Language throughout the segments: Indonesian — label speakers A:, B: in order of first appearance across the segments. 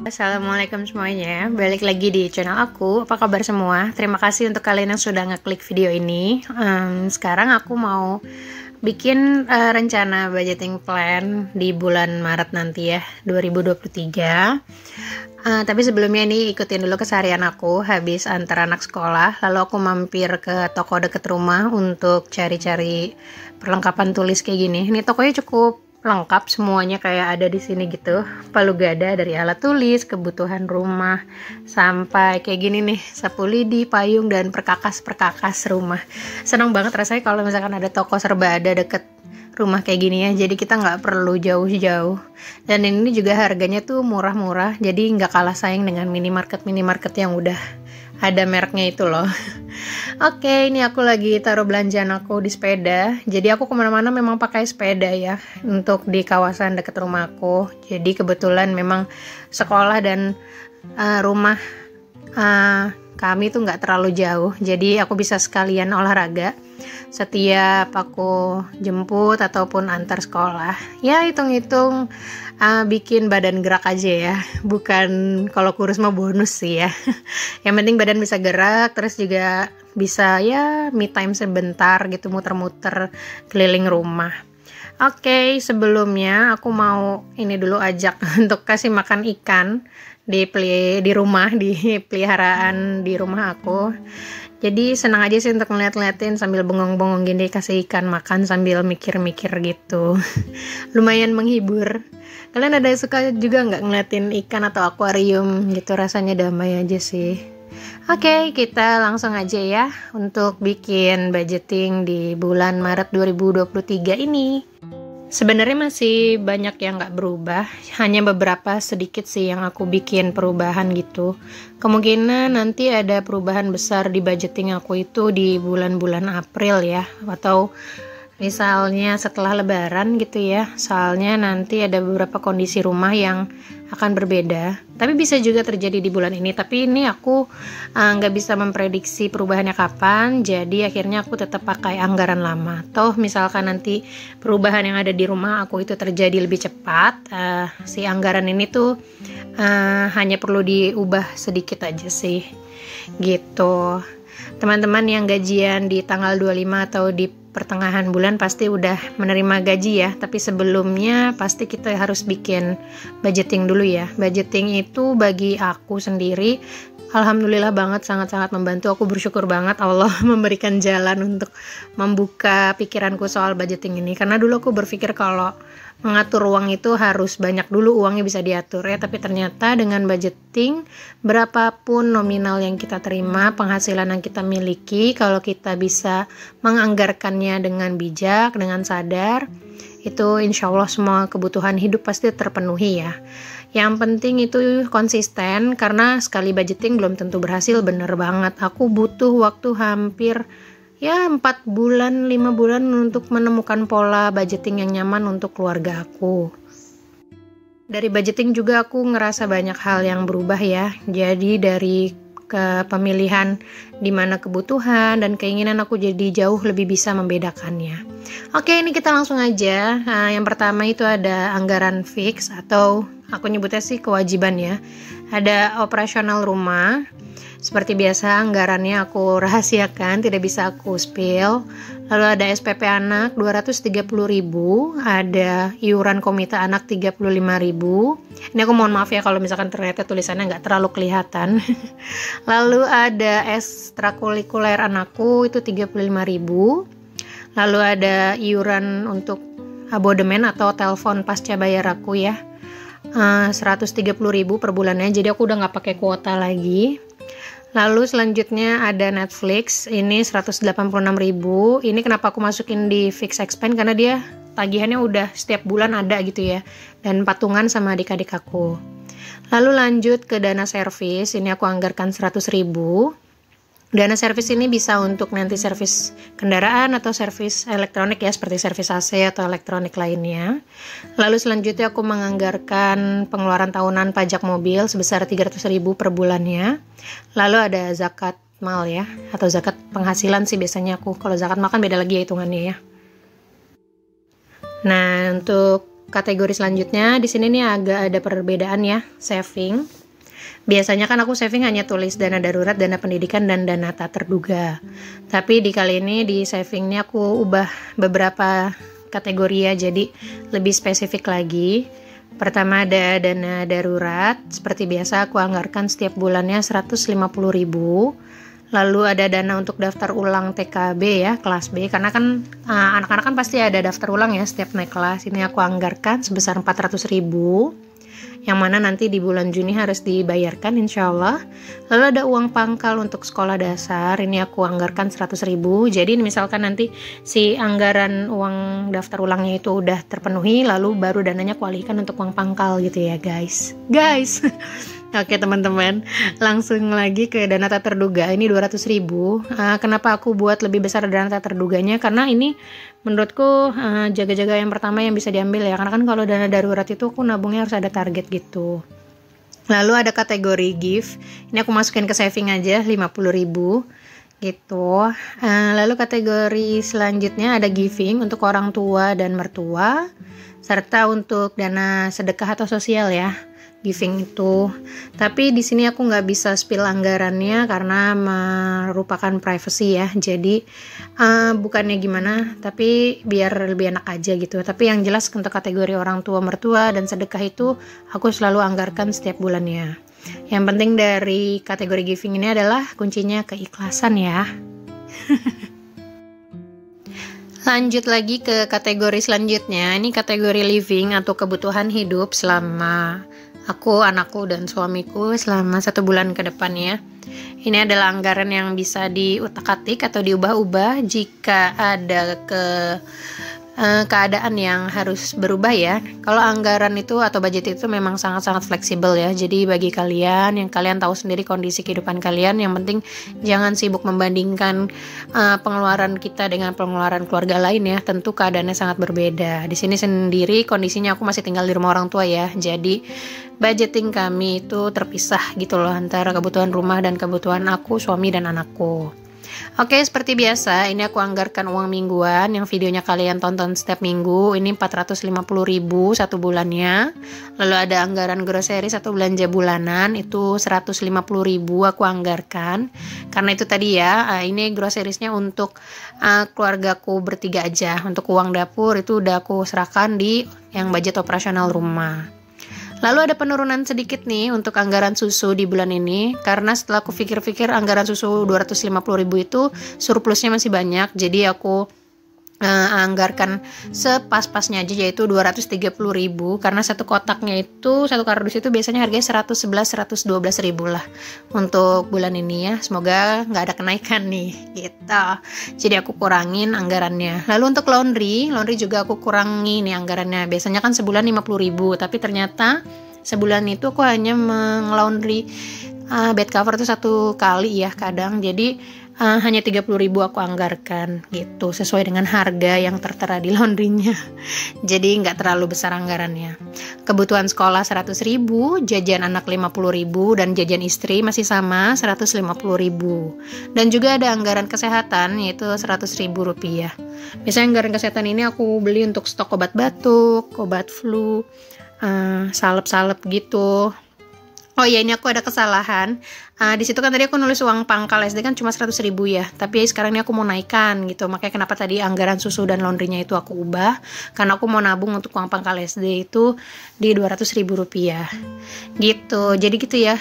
A: Assalamualaikum semuanya, balik lagi di channel aku. Apa kabar semua? Terima kasih untuk kalian yang sudah ngeklik video ini. Sekarang aku mau bikin rencana budgeting plan di bulan Maret nanti ya, 2023. Tapi sebelumnya ini ikutin dulu keseharian aku. Habis antar anak sekolah, lalu aku mampir ke toko deket rumah untuk cari-cari perlengkapan tulis kayak gini. Ini tokonya cukup lengkap, semuanya kayak ada di sini gitu. Palu gada dari alat tulis, kebutuhan rumah, sampai kayak gini nih, sapu lidi, payung, dan perkakas rumah. Senang banget rasanya kalau misalkan ada toko serba ada deket rumah kayak gini ya, jadi kita nggak perlu jauh-jauh. Dan ini juga harganya tuh murah-murah, jadi nggak kalah saing dengan minimarket yang udah ada mereknya itu loh. Oke, ini aku lagi taruh belanjaan aku di sepeda. Jadi aku kemana-mana memang pakai sepeda ya, untuk di kawasan deket rumahku. Jadi kebetulan memang sekolah dan rumah kami tuh nggak terlalu jauh. Jadi aku bisa sekalian olahraga setiap aku jemput ataupun antar sekolah. Ya hitung-hitung bikin badan gerak aja ya. Bukan kalau kurus mah bonus sih ya. Yang penting badan bisa gerak, terus juga bisa ya me time sebentar gitu, muter-muter keliling rumah. Oke, sebelumnya aku mau ini dulu ajak untuk kasih makan ikan di rumah, di peliharaan di rumah aku. Jadi senang aja sih untuk ngeliat-ngeliatin sambil bengong-bengong gini, kasih ikan makan sambil mikir-mikir gitu. Lumayan menghibur. Kalian ada yang suka juga nggak ngeliatin ikan atau akuarium gitu? Rasanya damai aja sih. Oke, kita langsung aja ya untuk bikin budgeting di bulan Maret 2023 ini. Sebenarnya masih banyak yang nggak berubah, hanya beberapa sedikit sih yang aku bikin perubahan gitu. Kemungkinan nanti ada perubahan besar di budgeting aku itu di bulan-bulan April ya, atau misalnya setelah Lebaran gitu ya. Soalnya nanti ada beberapa kondisi rumah yang akan berbeda. Tapi bisa juga terjadi di bulan ini. Tapi ini aku nggak bisa memprediksi perubahannya kapan. Jadi akhirnya aku tetap pakai anggaran lama. Toh misalkan nanti perubahan yang ada di rumah aku itu terjadi lebih cepat, si anggaran ini tuh hanya perlu diubah sedikit aja sih. Gitu. Teman-teman yang gajian di tanggal 25 atau di pertengahan bulan pasti udah menerima gaji ya, tapi sebelumnya pasti kita harus bikin budgeting dulu ya. Budgeting itu bagi aku sendiri alhamdulillah banget, sangat-sangat membantu. Aku bersyukur banget Allah memberikan jalan untuk membuka pikiranku soal budgeting ini, karena dulu aku berpikir kalau mengatur uang itu harus banyak dulu uangnya bisa diatur ya, tapi ternyata dengan budgeting berapapun nominal yang kita terima, penghasilan yang kita miliki, kalau kita bisa menganggarkannya dengan bijak, dengan sadar, itu insya Allah semua kebutuhan hidup pasti terpenuhi ya. Yang penting itu konsisten, karena sekali budgeting belum tentu berhasil, bener banget. Aku butuh waktu hampir ya 4 bulan, 5 bulan untuk menemukan pola budgeting yang nyaman untuk keluarga aku. Dari budgeting juga aku ngerasa banyak hal yang berubah ya. Jadi dari pemilihan di mana kebutuhan dan keinginan aku jadi jauh lebih bisa membedakannya. Oke, ini kita langsung aja. Yang pertama itu ada anggaran fix, atau aku nyebutnya sih kewajiban ya. Ada operasional rumah. Seperti biasa anggarannya aku rahasiakan, tidak bisa aku spill. Lalu ada SPP anak 230.000, ada iuran komite anak 35.000. Ini aku mohon maaf ya kalau misalkan ternyata tulisannya nggak terlalu kelihatan. Lalu ada ekstrakurikuler anakku itu 35.000. Lalu ada iuran untuk abodemen atau telepon pasca bayar aku ya, 130.000 per bulannya. Jadi aku udah nggak pakai kuota lagi. Lalu selanjutnya ada Netflix, ini 186.000. Ini kenapa aku masukin di fixed expense, karena dia tagihannya udah setiap bulan ada gitu ya, dan patungan sama adik-adik aku. Lalu lanjut ke dana servis, ini aku anggarkan 100.000. Dana servis ini bisa untuk nanti servis kendaraan atau servis elektronik ya, seperti servis AC atau elektronik lainnya. Lalu selanjutnya aku menganggarkan pengeluaran tahunan pajak mobil sebesar 300.000 per bulannya. Lalu ada zakat mal ya, atau zakat penghasilan sih biasanya aku. Kalau zakat mal kan beda lagi ya hitungannya ya. Nah, untuk kategori selanjutnya di sini nih agak ada perbedaan ya, saving. Biasanya kan aku saving hanya tulis dana darurat, dana pendidikan, dan dana tak terduga. Tapi di kali ini di saving ini aku ubah beberapa kategori ya, jadi lebih spesifik lagi. Pertama ada dana darurat, seperti biasa aku anggarkan setiap bulannya 150.000. Lalu ada dana untuk daftar ulang TKB ya, kelas B, karena kan anak-anak kan pasti ada daftar ulang ya setiap naik kelas. Ini aku anggarkan sebesar 400.000, yang mana nanti di bulan Juni harus dibayarkan insya Allah. Lalu ada uang pangkal untuk sekolah dasar, ini aku anggarkan 100.000. Jadi misalkan nanti si anggaran uang daftar ulangnya itu udah terpenuhi, lalu baru dananya aku alihkan untuk uang pangkal gitu ya guys. Oke teman-teman, langsung lagi ke dana tak terduga. Ini 200.000. Kenapa aku buat lebih besar dana tak terduganya? Karena ini menurutku jaga-jaga yang pertama yang bisa diambil ya. Karena kan kalau dana darurat itu aku nabungnya harus ada target gitu. Lalu ada kategori gift. Ini aku masukin ke saving aja 50.000 gitu. Lalu kategori selanjutnya ada giving untuk orang tua dan mertua, serta untuk dana sedekah atau sosial ya. Giving itu, tapi di sini aku nggak bisa spill anggarannya karena merupakan privacy ya. Jadi bukannya gimana, tapi biar lebih enak aja gitu. Tapi yang jelas untuk kategori orang tua mertua dan sedekah itu aku selalu anggarkan setiap bulannya. Yang penting dari kategori giving ini adalah kuncinya keikhlasan ya. Lanjut lagi ke kategori selanjutnya. Ini kategori living atau kebutuhan hidup selama aku, anakku, dan suamiku selama 1 bulan ke depan ya. Ini adalah anggaran yang bisa diutak-atik atau diubah-ubah jika ada keadaan yang harus berubah ya. Kalau anggaran itu atau budget itu memang sangat-sangat fleksibel ya. Jadi bagi kalian yang kalian tahu sendiri kondisi kehidupan kalian, yang penting jangan sibuk membandingkan pengeluaran kita dengan pengeluaran keluarga lain ya. Tentu keadaannya sangat berbeda. Di sini sendiri kondisinya aku masih tinggal di rumah orang tua ya. Jadi budgeting kami itu terpisah gitu loh antara kebutuhan rumah dan kebutuhan aku, suami, dan anakku. Oke, seperti biasa, ini aku anggarkan uang mingguan yang videonya kalian tonton setiap minggu. Ini 450.000 1 bulannya. Lalu ada anggaran grocery atau belanja bulanan, itu 150.000 aku anggarkan. Karena itu tadi ya, ini grocerisnya untuk keluargaku bertiga aja. Untuk uang dapur itu udah aku serahkan di yang budget operasional rumah. Lalu ada penurunan sedikit nih untuk anggaran susu di bulan ini, karena setelah aku pikir-pikir anggaran susu 250.000 itu surplusnya masih banyak, jadi aku anggarkan sepas-pasnya aja, yaitu 230.000, karena satu kotaknya itu, satu kardus itu biasanya harganya 111-112.000 lah untuk bulan ini ya. Semoga nggak ada kenaikan nih gitu. Jadi aku kurangin anggarannya. Lalu untuk laundry juga aku kurangi nih anggarannya. Biasanya kan sebulan 50.000, tapi ternyata sebulan itu aku hanya mengelaundry bed cover itu 1 kali ya kadang. Jadi hanya 30.000 aku anggarkan gitu, sesuai dengan harga yang tertera di laundrynya. Jadi nggak terlalu besar anggarannya. Kebutuhan sekolah 100.000, jajan anak 50.000, dan jajan istri masih sama 150.000. Dan juga ada anggaran kesehatan yaitu 100.000 rupiah. Biasanya anggaran kesehatan ini aku beli untuk stok obat batuk, obat flu, salep-salep gitu. Oh iya, ini aku ada kesalahan. Di situ kan tadi aku nulis uang pangkal SD kan cuma 100.000 ya. Tapi sekarang ini aku mau naikkan gitu. Makanya kenapa tadi anggaran susu dan laundrynya itu aku ubah. Karena aku mau nabung untuk uang pangkal SD itu di 200.000 rupiah. Gitu. Jadi gitu ya.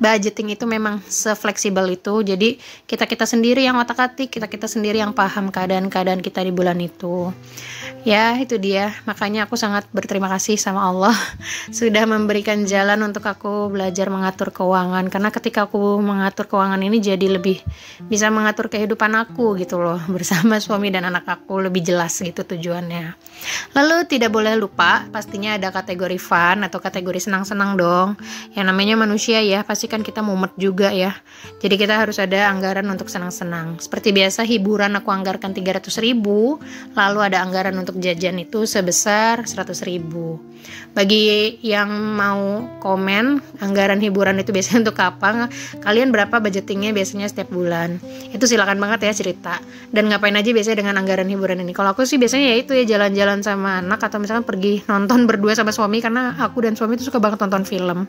A: Budgeting itu memang se-fleksibel itu. Jadi kita sendiri yang otak-atik, kita sendiri yang paham keadaan-keadaan kita di bulan itu. Ya, itu dia. Makanya aku sangat berterima kasih sama Allah sudah memberikan jalan untuk aku belajar mengatur keuangan. Karena ketika aku mengatur keuangan ini jadi lebih bisa mengatur kehidupan aku gitu loh, bersama suami dan anak aku lebih jelas gitu tujuannya. Lalu tidak boleh lupa pastinya ada kategori fun atau kategori senang-senang dong. Yang namanya manusia ya, pasti kan kita mumet juga ya. Jadi kita harus ada anggaran untuk senang-senang. Seperti biasa hiburan aku anggarkan 300.000. Lalu ada anggaran untuk untuk jajan itu sebesar 100.000. Bagi yang mau komen anggaran hiburan itu biasanya untuk apa, kalian berapa budgetingnya biasanya setiap bulan, itu silakan banget ya cerita. Dan ngapain aja biasanya dengan anggaran hiburan ini. Kalau aku sih biasanya ya itu ya, jalan-jalan sama anak atau misalkan pergi nonton berdua sama suami, karena aku dan suami itu suka banget nonton film.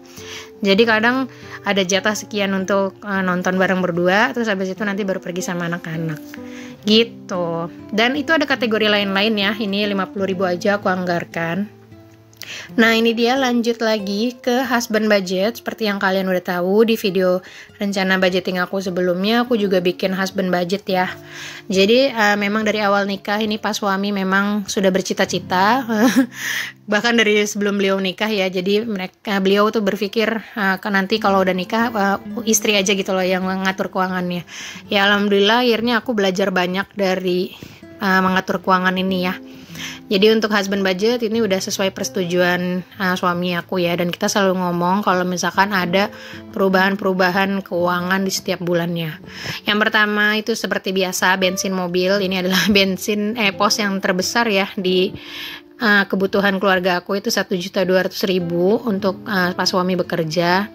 A: Jadi kadang ada jatah sekian untuk nonton bareng berdua, terus habis itu nanti baru pergi sama anak-anak gitu. Dan itu ada kategori lain-lain ya, ini 50.000 aja aku anggarkan. Nah ini dia, lanjut lagi ke husband budget. Seperti yang kalian udah tahu di video rencana budgeting aku sebelumnya, aku juga bikin husband budget ya. Jadi memang dari awal nikah ini Pak suami memang sudah bercita-cita bahkan dari sebelum beliau nikah ya. Jadi beliau tuh berpikir nanti kalau udah nikah istri aja gitu loh yang mengatur keuangannya. Ya alhamdulillah akhirnya aku belajar banyak dari mengatur keuangan ini ya. Jadi untuk husband budget ini udah sesuai persetujuan suami aku ya, dan kita selalu ngomong kalau misalkan ada perubahan-perubahan keuangan di setiap bulannya. Yang pertama itu seperti biasa bensin mobil, ini adalah bensin pos yang terbesar ya di kebutuhan keluarga aku itu 1.200.000 untuk pas suami bekerja,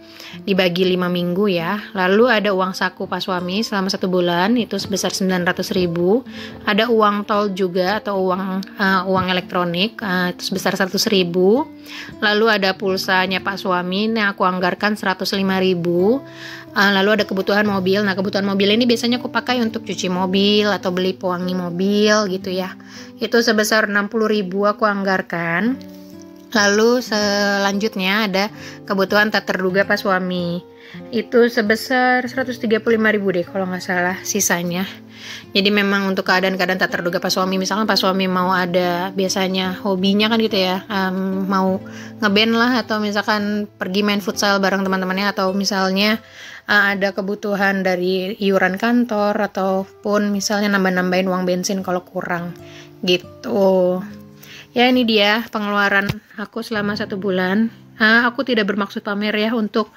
A: dibagi 5 minggu ya. Lalu ada uang saku pas suami selama 1 bulan itu sebesar 900.000. Ada uang tol juga atau uang elektronik itu sebesar 100.000. Lalu ada pulsanya pak suami, nah aku anggarkan 105.000. Lalu ada kebutuhan mobil. Nah kebutuhan mobil ini biasanya aku pakai untuk cuci mobil atau beli pewangi mobil gitu ya. Itu sebesar 60.000 aku anggarkan. Lalu selanjutnya ada kebutuhan tak terduga pas suami. Itu sebesar 135.000 deh kalau nggak salah sisanya. Jadi memang untuk keadaan-keadaan tak terduga pas suami, misalkan pas suami mau ada biasanya hobinya kan gitu ya, mau ngeband lah, atau misalkan pergi main futsal bareng teman-temannya, atau misalnya ada kebutuhan dari iuran kantor, ataupun misalnya nambah-nambahin uang bensin kalau kurang gitu. Ya ini dia pengeluaran aku selama 1 bulan. Aku tidak bermaksud pamer ya untuk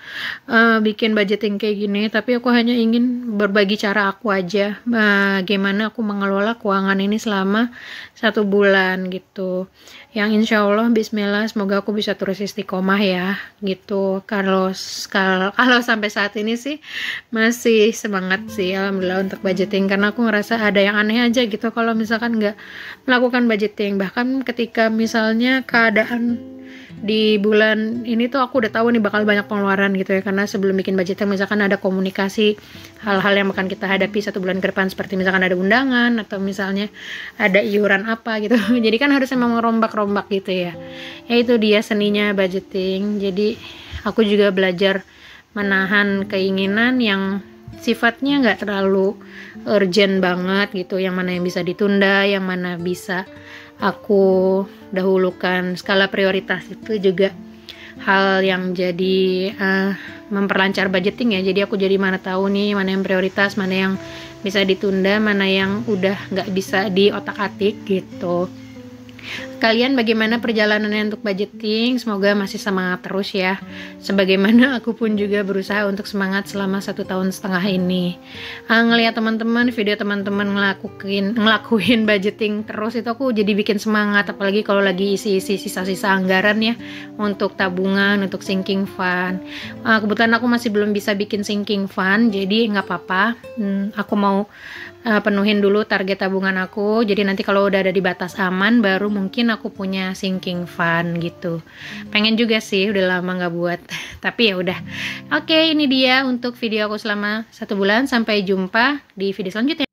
A: bikin budgeting kayak gini, tapi aku hanya ingin berbagi cara aku aja bagaimana aku mengelola keuangan ini selama 1 bulan gitu. Yang insya Allah bismillah semoga aku bisa terus istiqomah ya gitu. Kalau sampai saat ini sih masih semangat sih alhamdulillah untuk budgeting, karena aku ngerasa ada yang aneh aja gitu kalau misalkan nggak melakukan budgeting. Bahkan ketika misalnya keadaan di bulan ini tuh aku udah tahu nih bakal banyak pengeluaran gitu ya, karena sebelum bikin budgetnya misalkan ada komunikasi hal-hal yang akan kita hadapi 1 bulan ke depan, seperti misalkan ada undangan atau misalnya ada iuran apa gitu. Jadi kan harus emang merombak-rombak gitu ya. Ya itu dia seninya budgeting. Jadi aku juga belajar menahan keinginan yang sifatnya nggak terlalu urgent banget gitu, yang mana yang bisa ditunda, yang mana bisa aku dahulukan. Skala prioritas itu juga hal yang jadi memperlancar budgeting ya. Jadi aku jadi mana tahu nih mana yang prioritas, mana yang bisa ditunda, mana yang udah nggak bisa diotak-atik gitu. Kalian bagaimana perjalanannya untuk budgeting? Semoga masih semangat terus ya. Sebagaimana aku pun juga berusaha untuk semangat selama 1,5 tahun ini. Ngelihat teman-teman, video teman-teman ngelakuin budgeting terus, itu aku jadi bikin semangat. Apalagi kalau lagi isi-isi sisa-sisa anggaran ya untuk tabungan, untuk sinking fund. Kebetulan aku masih belum bisa bikin sinking fund, jadi nggak apa-apa. Aku mau penuhin dulu target tabungan aku, jadi nanti kalau udah ada di batas aman baru mungkin aku punya sinking fund gitu. Pengen juga sih, udah lama nggak buat tapi ya udah. Oke, ini dia untuk video aku selama 1 bulan. Sampai jumpa di video selanjutnya.